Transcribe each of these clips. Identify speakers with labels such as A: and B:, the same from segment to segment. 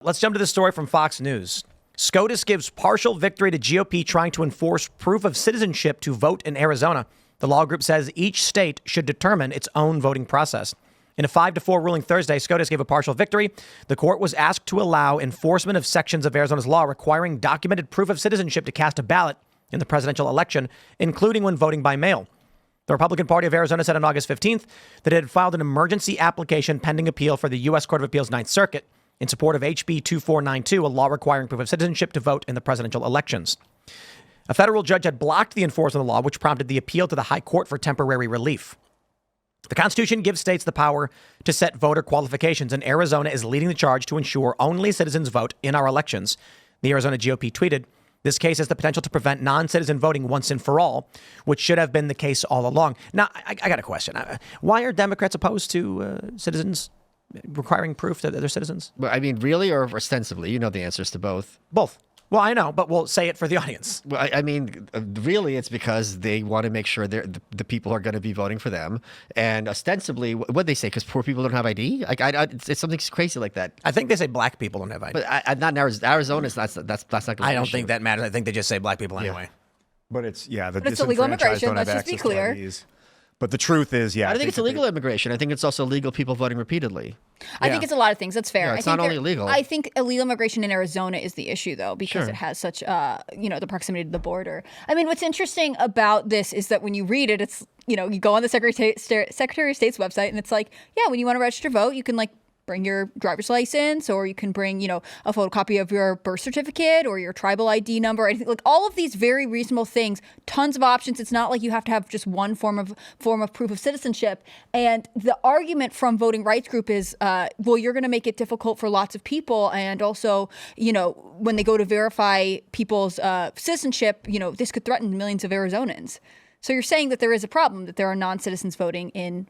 A: Let's jump to the story from Fox News. SCOTUS gives partial victory to GOP trying to enforce proof of citizenship to vote in Arizona. The law group says each state should determine its own voting process. In a 5-4 ruling Thursday, SCOTUS gave a partial victory. The court was asked to allow enforcement of sections of Arizona's law requiring documented proof of citizenship to cast a ballot in the presidential election, including when voting by mail. The Republican Party of Arizona said on August 15th that it had filed an emergency application pending appeal for the U.S. Court of Appeals Ninth Circuit in support of HB 2492, a law requiring proof of citizenship to vote in the presidential elections. A federal judge had blocked the enforcement of the law, which prompted the appeal to the High Court for temporary relief. The Constitution gives states the power to set voter qualifications, and Arizona is leading the charge to ensure only citizens vote in our elections. The Arizona GOP tweeted, "This case has the potential to prevent non-citizen voting once and for all, which should have been the case all along." Now, I got a question. Why are Democrats opposed to citizens requiring proof that they're citizens?
B: Well, I mean, really or ostensibly? You know the answers to both.
A: Both. Well, I know, but we'll say it for the audience.
B: Well, I mean, really, it's because they want to make sure the people are going to be voting for them. And ostensibly, what they say, because poor people don't have ID? It's something crazy like that.
A: I think they say black people don't have ID.
B: But not in Arizona. That's not going to be
A: I don't think that matters. I think they just say black people anyway.
C: But it's,
D: But it's illegal immigration, let's just be clear.
C: But the truth is,
B: I don't think it's illegal immigration. I think it's also illegal people voting repeatedly.
D: I think it's a lot of things. That's fair.
B: Yeah, it's not only illegal.
D: I think illegal immigration in Arizona is the issue, though, because it has such, the proximity to the border. I mean, what's interesting about this is that when you read it, it's, you go on the Secretary of State's website, and it's like, yeah, when you want to register to vote, you can bring your driver's license, or you can bring, a photocopy of your birth certificate or your tribal ID number. Anything all of these very reasonable things, tons of options. It's not like you have to have just one form of proof of citizenship. And the argument from voting rights group is, well, you're going to make it difficult for lots of people. And also, when they go to verify people's citizenship, this could threaten millions of Arizonans. So you're saying that there is a problem, that there are non-citizens voting in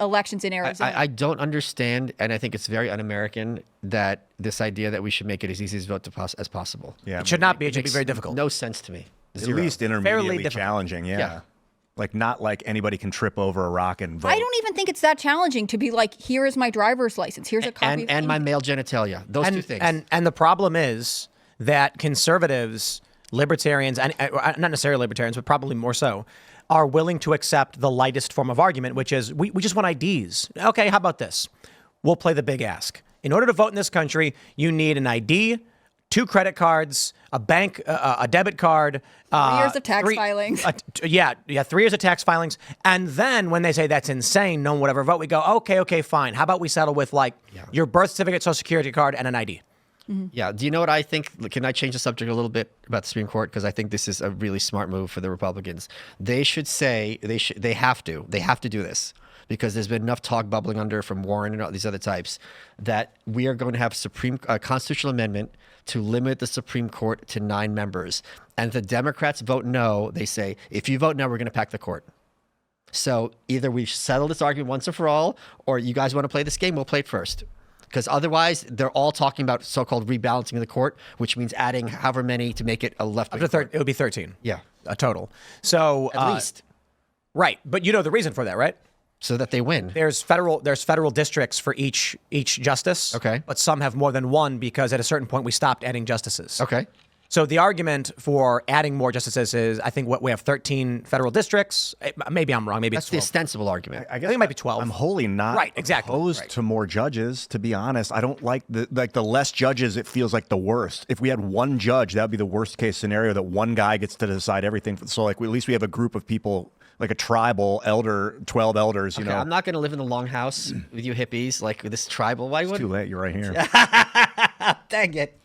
D: elections in Arizona.
B: I don't understand, and I think it's very un-American, that this idea that we should make it as easy as vote as possible.
C: Yeah,
A: it should not be. It should be very difficult.
B: No sense to me.
C: At least intermediately challenging. Yeah. Not like anybody can trip over a rock and vote.
D: I don't even think it's that challenging to be like, here is my driver's license. Here's a copy
B: and my male genitalia. Those two things.
A: And the problem is that conservatives, libertarians, and not necessarily libertarians, but probably more so, are willing to accept the lightest form of argument, which is we just want IDs. Okay, how about this? We'll play the big ask. In order to vote in this country, you need an ID, 2 credit cards, a bank, a debit card.
D: 3 years of tax filings.
A: 3 years of tax filings. And then when they say that's insane, no one would ever vote, we go, okay, fine. How about we settle with your birth certificate, social security card, and an ID?
B: Mm-hmm. Yeah. Do you know what I think? Can I change the subject a little bit about the Supreme Court? Because I think this is a really smart move for the Republicans. They should say they have to do this, because there's been enough talk bubbling under from Warren and all these other types that we are going to have a constitutional amendment to limit the Supreme Court to 9 members. And if the Democrats vote no, they say, if you vote no, we're going to pack the court. So either we settle this argument once and for all, or you guys want to play this game, we'll play it first. Because otherwise, they're all talking about so-called rebalancing of the court, which means adding however many to make it a left-wing court.
A: It would be 13.
B: Yeah.
A: A total. So
B: at least.
A: Right. But you know the reason for that, right?
B: So that they win.
A: There's federal districts for each justice.
B: Okay.
A: But some have more than one because at a certain point we stopped adding justices.
B: Okay.
A: So the argument for adding more justices is, I think we have 13 federal districts. Maybe I'm wrong. Maybe
B: that's
A: it's 12.
B: the ostensible argument.
A: I guess it might be 12.
C: I'm wholly not opposed to more judges, to be honest. I don't like the less judges. It feels like the worst. If we had one judge, that would be the worst case scenario, that one guy gets to decide everything. So at least we have a group of people, like a tribal 12 elders,
B: Okay, I'm not going to live in the longhouse with you hippies, like this tribal. Why would?
C: It's too late. You're right here.
B: Dang it.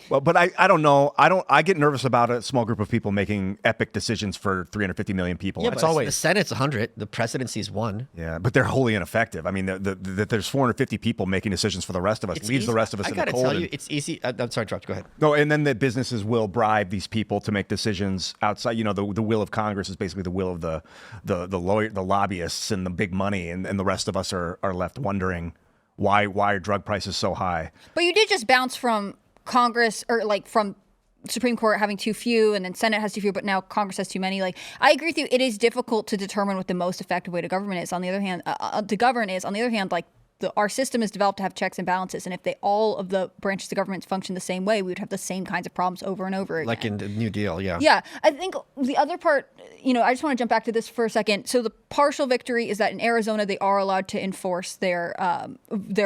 C: Well, but I don't know. I get nervous about a small group of people making epic decisions for 350 million people.
B: Yeah, but always the Senate's 100. The presidency's 1.
C: Yeah, but they're wholly ineffective. I mean, there's 450 people making decisions for the rest of us. Leaves the rest of us in the cold. I gotta tell you,
B: it's easy. I'm sorry, interrupt. Go ahead.
C: No, and then the businesses will bribe these people to make decisions outside. The will of Congress is basically the will of the lobbyists and the big money, and the rest of us are left wondering why are drug prices so high.
D: But you did just bounce from Congress, or from Supreme Court having too few, and then Senate has too few, but now Congress has too many. I agree with you. It is difficult to determine what the most effective way to govern is. On the other hand, our system is developed to have checks and balances, and if all of the branches of government function the same way, we would have the same kinds of problems over and over again.
B: Like in the New Deal, yeah.
D: Yeah, I think the other part, I just want to jump back to this for a second. So the partial victory is that in Arizona, they are allowed to enforce their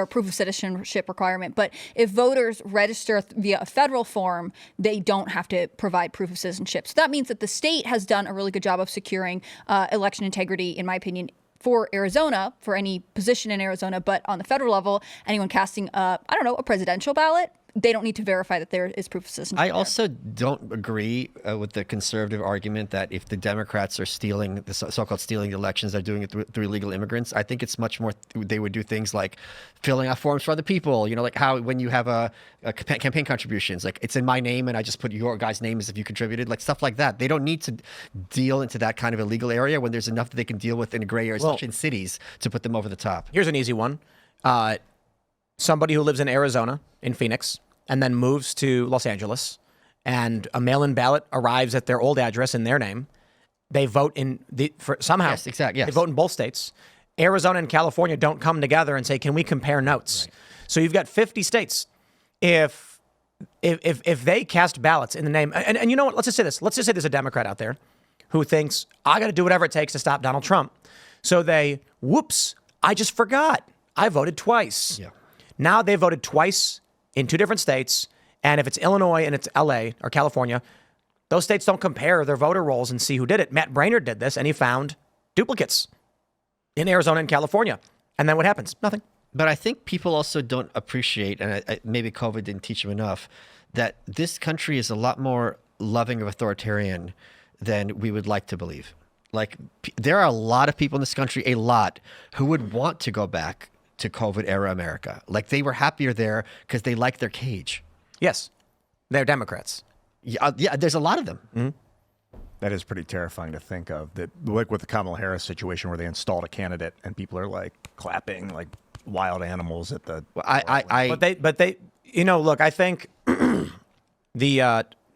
D: proof of citizenship requirement. But if voters register via a federal form, they don't have to provide proof of citizenship. So that means that the state has done a really good job of securing election integrity, in my opinion, for Arizona, for any position in Arizona. But on the federal level, anyone casting a presidential ballot, they don't need to verify that there is proof of citizenship.
B: I also don't agree with the conservative argument that if the Democrats are stealing the so-called stealing the elections, they're doing it through illegal immigrants. I think it's much more they would do things like filling out forms for other people. Like how when you have a campaign contributions, like it's in my name and I just put your guy's name as if you contributed, like stuff like that. They don't need to deal into that kind of illegal area when there's enough that they can deal with in a gray area, especially in cities, to put them over the top.
A: Here's an easy one. Somebody who lives in Arizona, in Phoenix, and then moves to Los Angeles, and a mail-in ballot arrives at their old address in their name. They vote somehow.
B: Yes, exactly. Yes.
A: They vote in both states. Arizona and California don't come together and say, "Can we compare notes?" Right. So you've got 50 states. If they cast ballots in the name, and you know what? Let's just say this. Let's just say there's a Democrat out there who thinks I got to do whatever it takes to stop Donald Trump. So whoops, I just forgot. I voted twice.
B: Yeah.
A: Now they voted twice in two different states. And if it's Illinois and it's LA or California, those states don't compare their voter rolls and see who did it. Matt Braynard did this and he found duplicates in Arizona and California. And then what happens? Nothing.
B: But I think people also don't appreciate, and maybe COVID didn't teach them enough, that this country is a lot more loving of authoritarian than we would like to believe. Like, there are a lot of people in this country, who would want to go back to COVID era America. Like, they were happier there because they like their cage.
A: Yes. They're Democrats.
B: Yeah, there's a lot of them.
A: Mm-hmm.
C: That is pretty terrifying to think of. That, like with the Kamala Harris situation where they installed a candidate and people are like clapping like wild animals at the.
A: But they, look, I think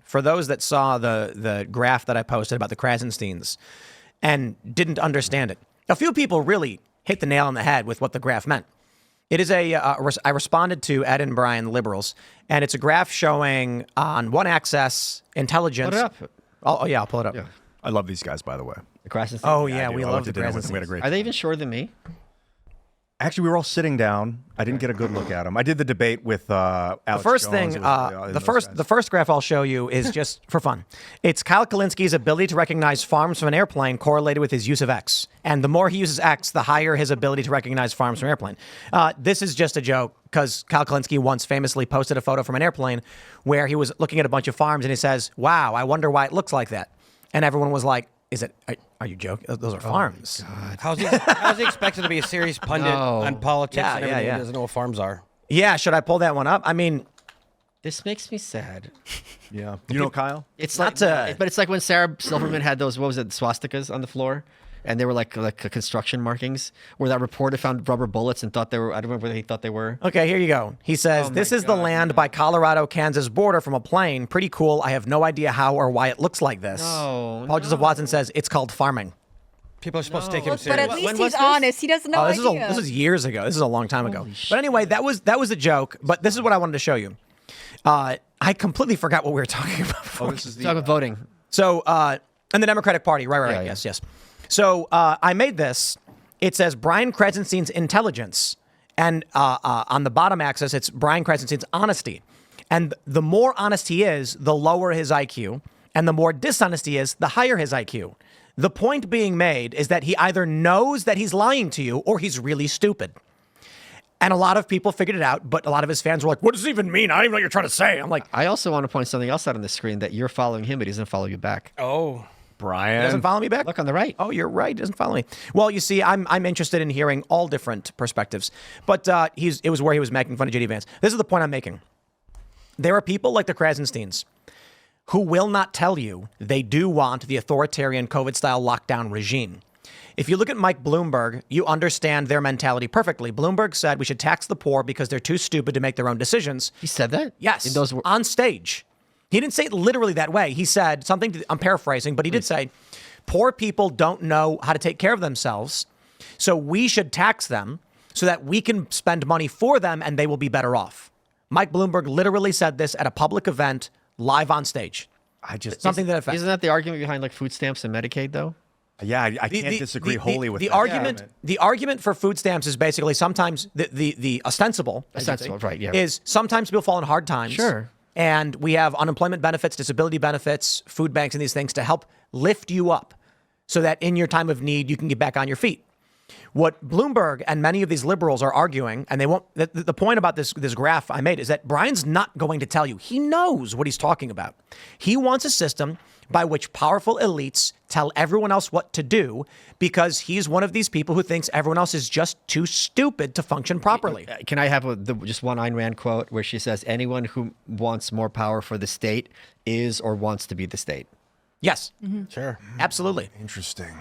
A: for those that saw the graph that I posted about the Krasensteins and didn't understand it, a few people really hit the nail on the head with what the graph meant. It is I responded to Ed and Brian, liberals, and it's a graph showing on one axis intelligence.
B: Put it up.
A: Oh yeah, I'll pull it up.
C: Yeah. I love these guys, by the way.
B: The Krasensteins?
A: Oh yeah, we love the Krasensteins.
C: We had a great
B: Are they
C: time.
B: even shorter than me?
C: Actually, we were all sitting down. I didn't get a good look at them. I did the debate with Alex
A: The first
C: Jones.
A: thing,
C: It was,
A: the first graph I'll show you is just for fun. It's Kyle Kalinski's ability to recognize farms from an airplane correlated with his use of X. And the more he uses X, the higher his ability to recognize farms from an airplane. This is just a joke because Kyle Kalinski once famously posted a photo from an airplane where he was looking at a bunch of farms and he says, "Wow, I wonder why it looks like that." And everyone was like, are you joking? Those are farms.
E: How's he expected to be a serious pundit on politics and everything? He doesn't know what farms are.
A: Yeah, should I pull that one up? I mean,
B: This makes me sad.
C: Yeah. You know Kyle?
B: It's
A: Not
B: like, but it's like when Sarah Silverman had those, what was it, swastikas on the floor, and they were like construction markings. Where that reporter found rubber bullets and thought they were. I don't remember what he thought they were.
A: Okay, here you go. He says, "This is the land by Colorado-Kansas border from a plane. Pretty cool. I have no idea how or why it looks like this." Paul Joseph Watson says it's called farming.
E: People are supposed to take him
D: But
E: seriously.
D: at least he's honest. He doesn't know.
A: This is years ago. This is a long time ago. But anyway, that was a joke. But this is what I wanted to show you. I completely forgot what we were talking about before.
C: This is
B: Talk about voting.
A: So, and the Democratic Party, right,
B: Yeah,
A: yes. So I made this. It says Brian Krasenstein's intelligence, and on the bottom axis, it's Brian Krasenstein's honesty. And the more honest he is, the lower his IQ, and the more dishonest he is, the higher his IQ. The point being made is that he either knows that he's lying to you or he's really stupid. And a lot of people figured it out, but a lot of his fans were like, "What does it even mean? I don't even know what you're trying to say." I'm like,
B: I also want to point something else out on the screen that you're following him, but he doesn't follow you back.
E: Oh.
C: Brian.
A: he doesn't follow me back?
B: Look on the right.
A: Oh, you're right. He doesn't follow me. Well, you see, I'm interested in hearing all different perspectives. But it was where he was making fun of J.D. Vance. This is the point I'm making. There are people like the Krasensteins who will not tell you they do want the authoritarian COVID-style lockdown regime. If you look at Mike Bloomberg, you understand their mentality perfectly. Bloomberg said we should tax the poor because they're too stupid to make their own decisions.
B: He said that?
A: Yes,
B: In those
A: on stage. He didn't say it literally that way. He said something, I'm paraphrasing, but he did say, poor people don't know how to take care of themselves, so we should tax them so that we can spend money for them and they will be better off. Mike Bloomberg literally said this at a public event live on stage. Something that affects.
B: Isn't that the argument behind like food stamps and Medicaid though?
C: Yeah, I can't disagree wholly with
A: the
C: that.
A: argument. The argument for food stamps is basically sometimes the ostensible
B: right? Yeah,
A: is sometimes people fall in hard times.
B: Sure.
A: And we have unemployment benefits, disability benefits, food banks, and these things to help lift you up so that in your time of need, you can get back on your feet. What Bloomberg and many of these liberals are arguing, and they won't, the point about this graph I made is that Brian's not going to tell you. He knows what he's talking about. He wants a system by which powerful elites tell everyone else what to do because he's one of these people who thinks everyone else is just too stupid to function properly.
B: Can I have just one Ayn Rand quote where she says, anyone who wants more power for the state is or wants to be the state?
A: Yes.
C: Sure.
A: Absolutely.
C: Interesting.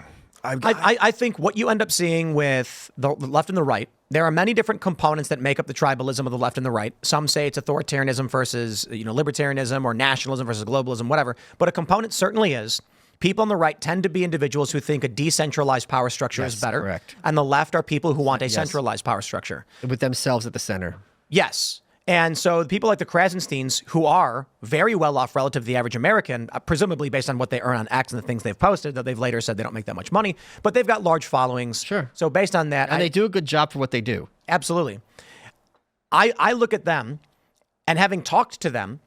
A: I think what you end up seeing with the left and the right, there are many different components that make up the tribalism of the left and the right. Some say it's authoritarianism versus, libertarianism or nationalism versus globalism, whatever. But a component certainly is people on the right tend to be individuals who think a decentralized power structure is better.
B: Correct.
A: And the left are people who want a centralized power structure.
B: With themselves at the center.
A: Yes. And so people like the Krasensteins, who are very well off relative to the average American, presumably based on what they earn on X and the things they've posted, though they've later said they don't make that much money, but they've got large followings.
B: Sure.
A: So based on that.
B: And they do a good job for what they do.
A: Absolutely. I look at them and having talked to them,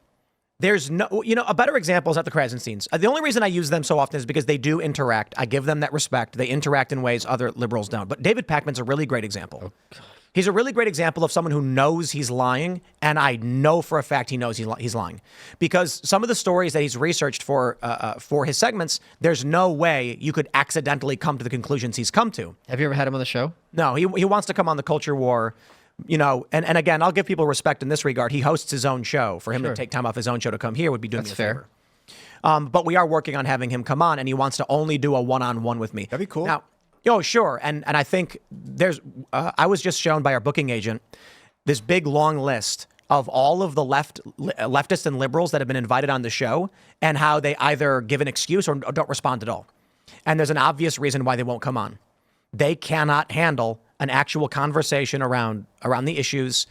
A: there's no, a better example is not the Krasensteins. The only reason I use them so often is because they do interact. I give them that respect. They interact in ways other liberals don't. But David Pakman's a really great example. Oh, he's a really great example of someone who knows he's lying, and I know for a fact he knows he's lying. Because some of the stories that he's researched for his segments, there's no way you could accidentally come to the conclusions he's come to.
B: Have you ever had him on the show?
A: No, he wants to come on the Culture War, and again, I'll give people respect in this regard. He hosts his own show. For him to take time off his own show to come here would be doing me a favor. But we are working on having him come on, and he wants to only do a one-on-one with me.
C: That'd be cool.
A: Now, sure. And I think I was just shown by our booking agent this big long list of all of the leftists and liberals that have been invited on the show and how they either give an excuse or don't respond at all. And there's an obvious reason why they won't come on. They cannot handle an actual conversation around the issues.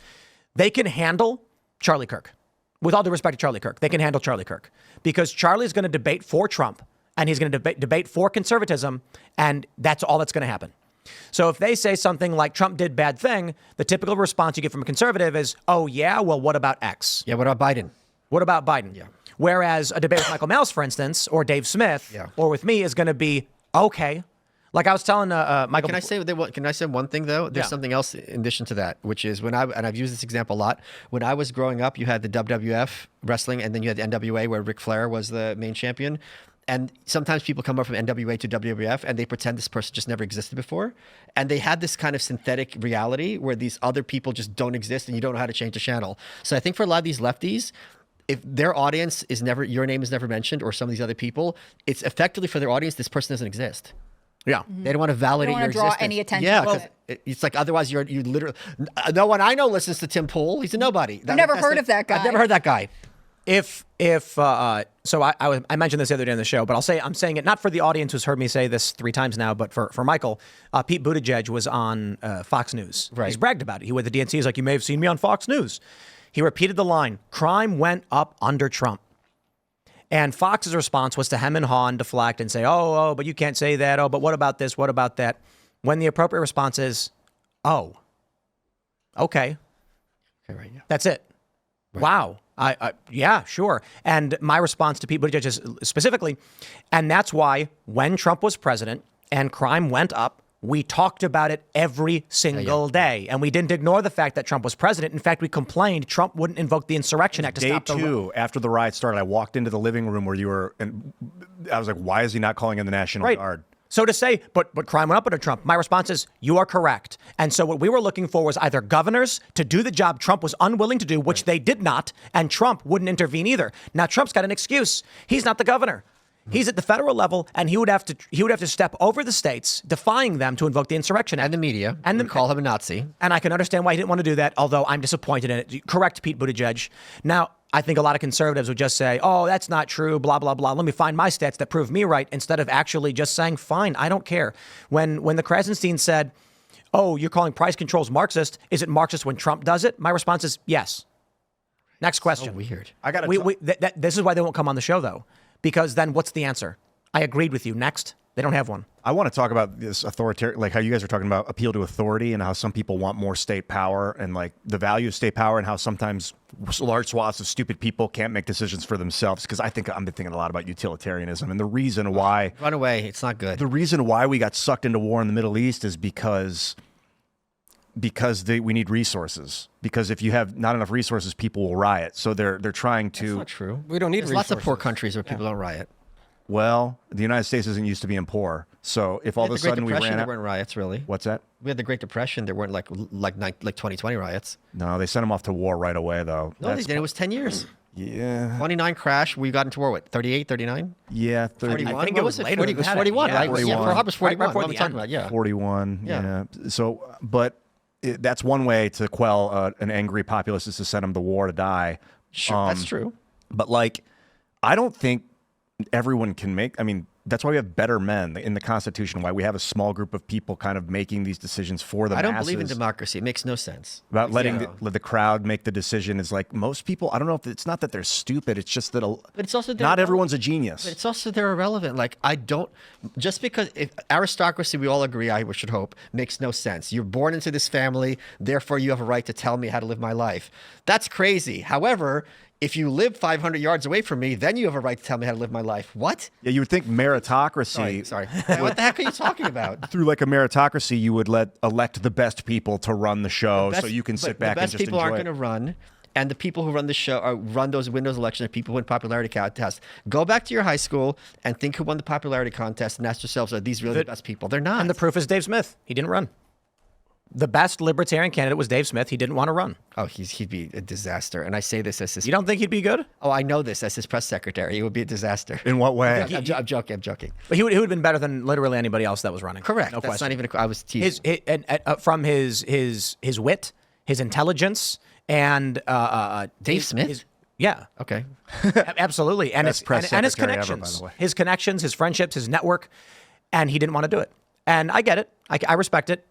A: They can handle Charlie Kirk. With all due respect to Charlie Kirk, they can handle Charlie Kirk because Charlie's going to debate for Trump. And he's going to debate for conservatism, and that's all that's going to happen. So if they say something like Trump did bad thing, the typical response you get from a conservative is, oh, yeah, well, what about X?
B: Yeah, what about Biden?
A: What about Biden?
B: Yeah.
A: Whereas a debate with Michael Malice, for instance, or Dave Smith, or with me is going to be, okay. Like I was telling Michael.
B: Can I say one thing, though? There's something else in addition to that, which is and I've used this example a lot. When I was growing up, you had the WWF wrestling, and then you had the NWA where Ric Flair was the main champion. And sometimes people come up from NWA to WWF and they pretend this person just never existed before. And they had this kind of synthetic reality where these other people just don't exist and you don't know how to change the channel. So I think for a lot of these lefties, if their audience is never, your name is never mentioned or some of these other people, it's effectively for their audience, this person doesn't exist.
A: Yeah.
B: They don't want to validate your existence.
D: Draw any attention.
B: Yeah, because it's like otherwise you literally, no one I know listens to Tim Pool. He's a nobody.
D: I've never heard of that guy.
B: I've never heard that guy.
A: So I mentioned this the other day on the show, but I'm saying it not for the audience who's heard me say this 3 times now, but for Michael, Pete Buttigieg was on Fox News.
B: Right.
A: He's bragged about it. He went to DNC. He's like, you may have seen me on Fox News. He repeated the line, crime went up under Trump. And Fox's response was to hem and haw and deflect and say, oh, but you can't say that. Oh, but what about this? What about that? When the appropriate response is, oh, okay.
B: Right, yeah.
A: That's it. Right. Wow. Yeah, sure. And my response to Pete Buttigieg is specifically, and that's why when Trump was president and crime went up, we talked about it every single day. And we didn't ignore the fact that Trump was president. In fact, we complained Trump wouldn't invoke the Insurrection Act to stop the...
C: Day 2, after the riot started, I walked into the living room where you were, and I was like, why is he not calling in the National Guard?
A: So to say, but crime went up under Trump, my response is, you are correct. And so what we were looking for was either governors to do the job Trump was unwilling to do, which they did not, and Trump wouldn't intervene either. Now, Trump's got an excuse. He's not the governor. He's at the federal level, and he would have to step over the states, defying them to invoke the Insurrection Act.
B: And the media. And call him a Nazi.
A: And I can understand why he didn't want to do that, although I'm disappointed in it. Correct, Pete Buttigieg. Now, I think a lot of conservatives would just say, oh, that's not true, blah, blah, blah. Let me find my stats that prove me right, instead of actually just saying, fine, I don't care. When the Krasenstein said, oh, you're calling price controls Marxist. Is it Marxist when Trump does it? My response is yes. Next question.
B: So weird.
C: I got to.
A: This is why they won't come on the show, though, because then what's the answer? I agreed with you. Next. They don't have one.
C: I want to talk about this authoritarian, like how you guys are talking about appeal to authority and how some people want more state power and like the value of state power and how sometimes large swaths of stupid people can't make decisions for themselves. Because I've been thinking a lot about utilitarianism and the reason why.
B: Run away. It's not good.
C: The reason why we got sucked into war in the Middle East is because we need resources. Because if you have not enough resources, people will riot. So they're trying to.
B: That's not true.
E: We don't need
B: There's
E: resources.
B: lots of poor countries where people don't riot.
C: Well, the United States isn't used to being poor. So if all of a sudden we ran
B: there
C: out,
B: weren't riots really.
C: What's that?
B: We had the Great Depression. There weren't like 2020 riots.
C: No, they sent them off to war right away though.
B: No, they didn't. It was 10 years.
C: Yeah.
B: 29 crash. We got into war, what, 38, 39?
C: Yeah, 30.
B: 41?
A: I think
B: What
A: it was later
B: 40,
A: than
B: it was
A: that.
B: 41,
A: Yeah,
B: right?
C: 41.
B: Yeah, Pearl Harbor's 41.
A: Right before
B: What are we
A: the
B: talking
A: end.
B: about? Yeah.
C: 41.
B: Yeah.
C: Yeah. So, but that's one way to quell an angry populace is to send them to war to die.
B: Sure, that's true.
C: But like, I don't think everyone can make. I mean, that's why we have better men in the Constitution. Why we have a small group of people kind of making these decisions for the
B: I don't
C: masses.
B: believe in democracy. It makes no sense.
C: About letting the crowd make the decision is like most people. I don't know if it's not that they're stupid. It's just that
B: But it's also
C: not everyone's a genius.
B: But it's also they're irrelevant. Like I don't just because if aristocracy, we all agree, I should hope, makes no sense. You're born into this family, therefore you have a right to tell me how to live my life. That's crazy. However, if you live 500 yards away from me, then you have a right to tell me how to live my life. What?
C: Yeah, you would think meritocracy.
B: Sorry. What the heck are you talking about?
C: Through like a meritocracy, you would elect the best people to run the show, so you can sit back and just
B: enjoy. The best people aren't
C: enjoy
B: going to run, and the people who run the show run those Windows elections. And people win popularity contests. Go back to your high school and think who won the popularity contest, and ask yourselves: are these really the best people? They're not.
A: And the proof is Dave Smith. He didn't run. The best libertarian candidate was Dave Smith. He didn't want to run.
B: Oh, he'd be a disaster. And I say this as his.
A: You don't think he'd be good?
B: Oh, I know this as his press secretary. He would be a disaster.
C: In what way?
B: I'm joking.
A: But he would have been better than literally anybody else that was running.
B: Correct.
A: No
B: That's
A: question.
B: not even. I was teasing.
A: From his wit, his intelligence, and
B: Dave Smith.
A: Yeah.
B: Okay.
A: Absolutely. And
C: Best press
A: and his
C: secretary ever, by
A: connections,
C: the way.
A: his connections, his friendships, his network, and he didn't want to do it. And I get it. I respect it.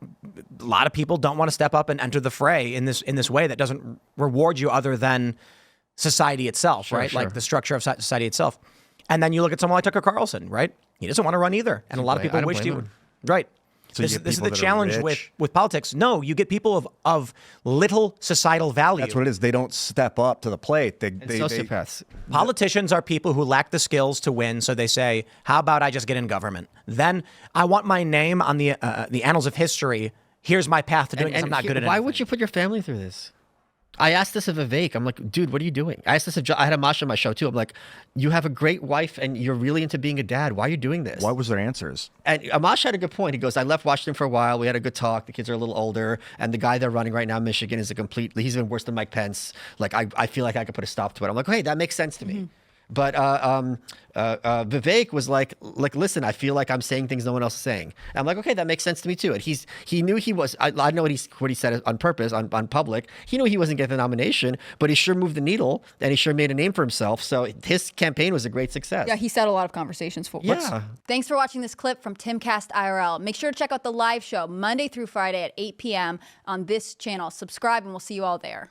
A: A lot of people don't want to step up and enter the fray in this way that doesn't reward you other than society itself, right?
B: Sure.
A: Like the structure of society itself. And then you look at someone like Tucker Carlson, right? He doesn't want to run either. And a lot of people wish he would. Right.
C: So you
A: this
C: get
A: is
C: people
A: the
C: that are
A: challenge
C: rich.
A: with politics. No, you get people of little societal value.
C: That's what it is. They don't step up to the plate. They
B: Sociopaths.
A: Politicians are people who lack the skills to win, so they say, "How about I just get in government? Then I want my name on the annals of history. Here's my path to doing it. I'm not good at it."
B: Why would you put your family through this? I asked this of Vivek. I'm like, dude, what are you doing? I asked this of I had Amash on my show too. I'm like, you have a great wife and you're really into being a dad. Why are you doing this?
C: What was their answers?
B: And Amash had a good point. He goes, I left Washington for a while. We had a good talk. The kids are a little older. And the guy they're running right now in Michigan is he's even worse than Mike Pence. Like, I feel like I could put a stop to it. I'm like, hey, that makes sense to me. But Vivek was like, listen, I feel like I'm saying things no one else is saying. And I'm like, okay, that makes sense to me too. And he knew he was. I know what he said on purpose on public. He knew he wasn't getting the nomination, but he sure moved the needle and he sure made a name for himself. So his campaign was a great success.
D: Yeah, he set a lot of conversations for us.
B: Yeah.
D: Thanks for watching this clip from Timcast IRL. Make sure to check out the live show Monday through Friday at 8 p.m. on this channel. Subscribe and we'll see you all there.